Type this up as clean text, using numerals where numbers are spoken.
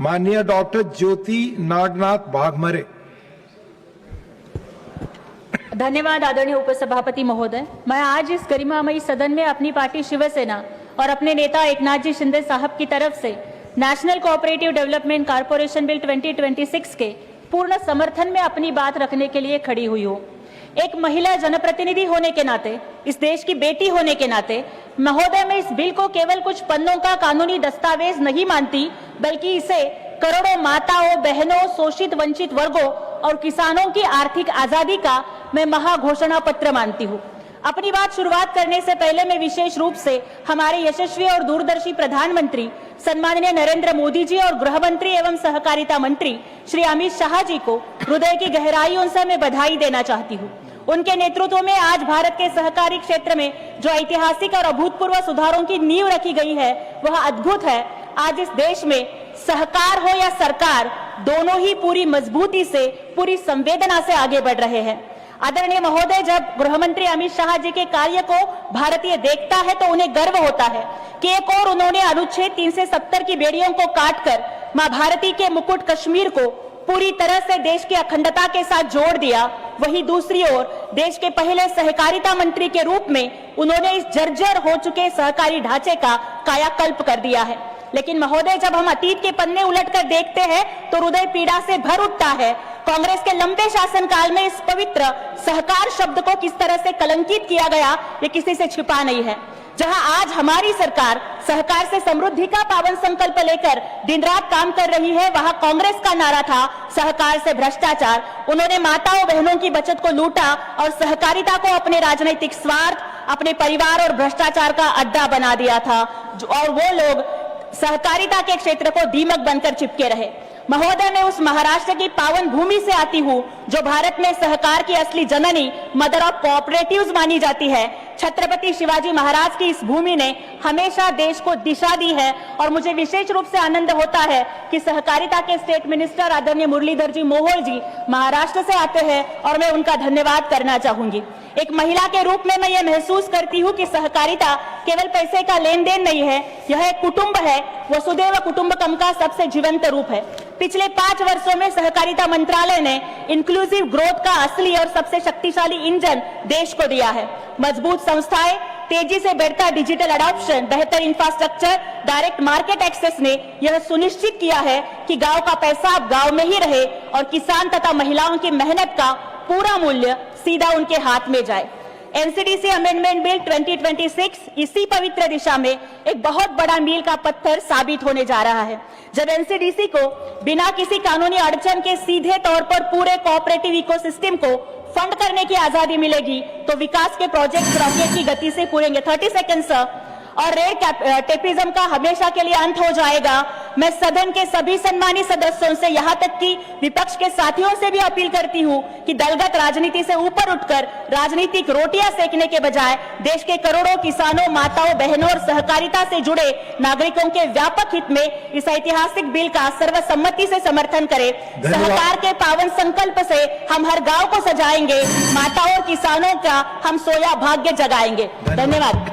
माननीय डॉक्टर ज्योति नागनाथ भागमरे। धन्यवाद आदरणीय उपसभापति महोदय। मैं आज इस गरिमामयी सदन में अपनी पार्टी शिवसेना और अपने नेता एकनाथ जी शिंदे साहब की तरफ से national cooperative development corporation bill 2026 के पूर्ण समर्थन में अपनी बात रखने के लिए खड़ी हुई हूँ। एक महिला जनप्रतिनिधि होने के नाते, इस देश की बेटी होने के नाते महोदय, मैं इस बिल को केवल कुछ पन्नों का कानूनी दस्तावेज नहीं मानती, बल्कि इसे करोड़ों माताओं, बहनों, शोषित वंचित वर्गों और किसानों की आर्थिक आजादी का मैं महाघोषणा पत्र मानती हूँ। अपनी बात शुरुआत करने से पहले मैं विशेष रूप से हमारे यशस्वी और दूरदर्शी प्रधानमंत्री सम्माननीय नरेंद्र मोदी जी और गृह मंत्री एवं सहकारिता मंत्री श्री अमित शाह जी को हृदय की गहराइयों से मैं बधाई देना चाहती हूँ। उनके नेतृत्व में आज भारत के सहकारी क्षेत्र में जो ऐतिहासिक और अभूतपूर्व सुधारों की नींव रखी गई है वह अद्भुत है। आज इस देश में सहकार हो या सरकार, दोनों ही पूरी मजबूती से, पूरी संवेदना से आगे बढ़ रहे हैं। आदरणीय महोदय, जब गृह मंत्री अमित शाह जी के कार्य को भारतीय देखता है तो उन्हें गर्व होता है कि एक और उन्होंने अनुच्छेद 370 की बेड़ियों को काटकर मां भारती के मुकुट कश्मीर को पूरी तरह से देश की अखंडता के साथ जोड़ दिया। वहीं दूसरी ओर देश के पहले सहकारिता मंत्री के रूप में उन्होंने इस जर्जर हो चुके सहकारी ढांचे का कायाकल्प कर दिया है। लेकिन महोदय, जब हम अतीत के पन्ने उलटकर देखते हैं तो हृदय पीड़ा से भर उठता है। कांग्रेस के लंबे शासनकाल में इस पवित्र सहकार शब्द को किस तरह से कलंकित किया गया, ये किसी से छिपा नहीं है। जहां आज हमारी सरकार सहकार से समृद्धि का पावन संकल्प लेकर दिन रात काम कर रही है, वहां कांग्रेस का नारा था सहकार से भ्रष्टाचार। उन्होंने माताओं बहनों की बचत को लूटा और सहकारिता को अपने राजनीतिक स्वार्थ, अपने परिवार और भ्रष्टाचार का अड्डा बना दिया था, और वो लोग सहकारिता के क्षेत्र को दीमक बनकर चिपके रहे। महोदय, मैं उस महाराष्ट्र की पावन भूमि से आती हूँ जो भारत में सहकार की असली जननी, मदर ऑफ कोऑपरेटिव्स मानी जाती है। छत्रपति शिवाजी महाराज की इस भूमि ने हमेशा देश को दिशा दी है और मुझे विशेष रूप से आनंद होता है कि सहकारिता के स्टेट मिनिस्टर आदरणीय मुरलीधर जी मोहोळ जी महाराष्ट्र से आते हैं और मैं उनका धन्यवाद करना चाहूंगी। एक महिला के रूप में मैं ये महसूस करती हूँ कि सहकारिता केवल पैसे का लेन देन नहीं है, यह एक कुटुंब है। वसुधैव कुटुंबकम का सबसे जीवंत रूप है। पिछले 5 वर्षों में सहकारिता मंत्रालय ने इंक्लूसिव ग्रोथ का असली और सबसे शक्तिशाली इंजन देश को दिया है। मजबूत संस्थाएं, तेजी से बढ़ता डिजिटल अडॉप्शन, बेहतर इंफ्रास्ट्रक्चर, डायरेक्ट मार्केट एक्सेस ने यह सुनिश्चित किया है कि गांव का पैसा अब गांव में ही रहे और किसान तथा महिलाओं की मेहनत का पूरा मूल्य सीधा उनके हाथ में जाए। एनसीडीसी अमेंडमेंट बिल 2026 इसी पवित्र दिशा में एक बहुत बड़ा मील का पत्थर साबित होने जा रहा है। जब एनसीडीसी को बिना किसी कानूनी अड़चन के सीधे तौर पर पूरे कोऑपरेटिव इकोसिस्टम को फंड करने की आजादी मिलेगी तो विकास के प्रोजेक्ट रॉकेट की गति से पूरेंगे। 30 सेकंड सर। और रेड टेपिज्म का हमेशा के लिए अंत हो जाएगा। मैं सदन के सभी सम्मानित सदस्यों से, यहाँ तक कि विपक्ष के साथियों से भी अपील करती हूँ कि दलगत राजनीति से ऊपर उठकर राजनीतिक रोटियां सेकने के बजाय देश के करोड़ों किसानों, माताओं, बहनों और सहकारिता से जुड़े नागरिकों के व्यापक हित में इस ऐतिहासिक बिल का सर्वसम्मति से समर्थन करें। सहकार के पावन संकल्प से हम हर गाँव को सजाएंगे, माताओं और किसानों का हम सोया भाग्य जगाएंगे। धन्यवाद।